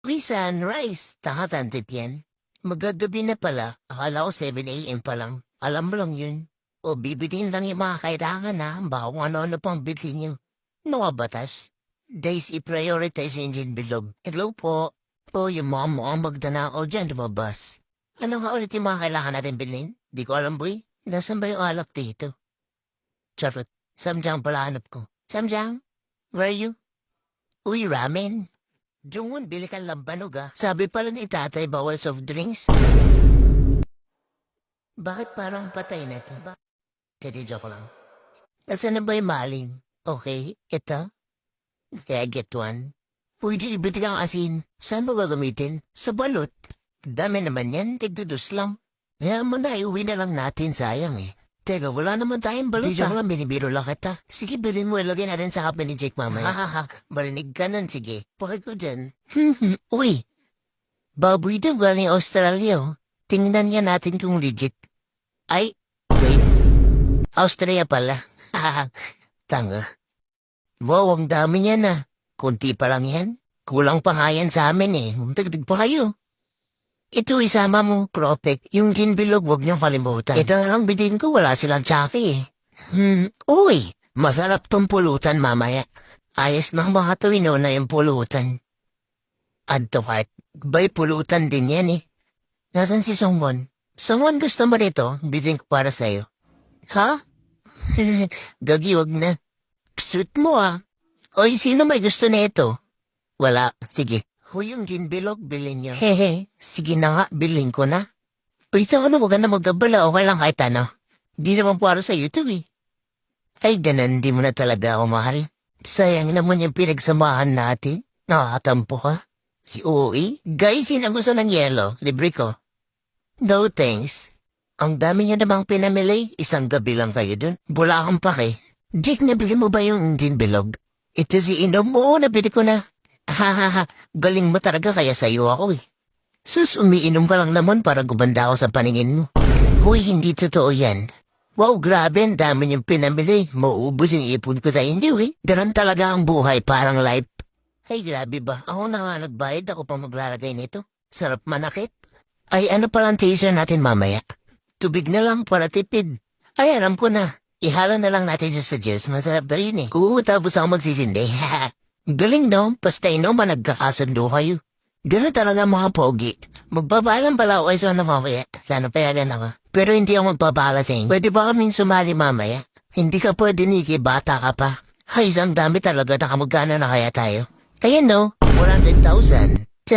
Uy, sunrise. Takatantit yan. Magagabi na pala. Akala ko 7 a.m. pa lang. Alam mo lang yun. O bibitin lang yung mga kailangan na. Baka kung ano-ano pang bilhin nyo. Ano ka batas? Days i-prioritize yung dyan bilog. Hello po. Po, yung mga mukhang magdanakaw dyan lumabas. Ano nga ulit yung mga kailangan natin bilhin? Di ko alam, boy. Nasaan ba yung alak dito? Charot. Samjang pala hanap ko. Samjang? Where are you? Uy, ramen. Jungon, bili ka lambanog ah. Sabi pala ni tatay bawal soft drinks. Bakit parang patay na ito? Hindi, joke lang. Nasaan na ba yung maling? Okay, ito. Kaya get one. Pwede ibiti kang asin. Saan mo gagamitin? Sa balot. Dami naman yan, tigdudus lang. Kaya mo na, iuwi na lang natin, sayang eh. Teka, wala naman tayong balot. Di joke lang, binibiro lang kita. Sige, bilhin mo, ilagay natin sa kape ni Jake mamaya. Hahaha, marinig ka nun, sige. Pakit ko dyan. Uy, baboy daw galing Australia. Oh. Tingnan nga natin kung legit. Ay, wait. Austria pala. Tanga. Wow, ang dami niya na. Kunti pa lang yan. Kulang pa nga yan sa amin eh. Dagdag pa kayo. Ito isama mo, Kropek. Yung ginbilog, huwag niyong kalimutan. Ito na lang bidin ko, wala silang tsaki eh. Uy, masarap tong pulutan mamaya. Ayos ng mga tuwino na yung pulutan. Add to cart. Bay pulutan din yan eh. Nasaan si Songwon? Songwon, gusto mo rito? Bidin ko para sa'yo. Ha? Gagi, wag na. Sweet mo ah. Oy, sino may gusto na ito? Wala. Sige. Huy, yung ginbilog, bilhin niyo. Hehe, sige na nga, bilhin ko na. Uy, so ano, huwag ka na magkabala, okay lang kahit ano. Di naman para sa YouTube eh. Ay, ganun, di mo na talaga ako mahal. Sayang naman yung pinagsamahan natin. Nakakatampo ka. Si Uy, guys, yun ang gusto ng yelo, libre ko. No thanks. Ang dami niya namang pinamili, isang gabi lang kayo dun. Bula kang pake. Jake, nabili mo ba yung ginbilog? Ito si inom mo, nabili ko na. Hahaha, galing mo talaga kaya sa'yo ako eh. Sus, umiinom ka lang naman para gumanda ako sa paningin mo. Huy, hindi totoo yan. Wow, grabe, ang dami niyong pinamili. Mauubos yung ipon ko sa inyo eh. Ganun talaga ang buhay, parang life. Ay, grabe ba? Ako na nga nagbayad, ako pa maglalagay nito. Sarap manakit. Ay, ano palang teaser natin mamaya? Tubig na lang para tipid. Ay, alam ko na. Ihala na lang natin siya sa juice. Masarap na rin eh. Tapos ako magsisindi. Galing no, pastay no, nagkakasundo kayo. Gano'n talaga mga pogi. Magbabalan pala ako ay sana mamaya. Sana payagan ako. Pero hindi ako magpapala sa inyo. Pwede ba kaming sumali mamaya? Hindi ka pwede, Nikki, bata ka pa. Ay, isang dami talaga, nakamagkano na kaya tayo? Kaya no, 100,000.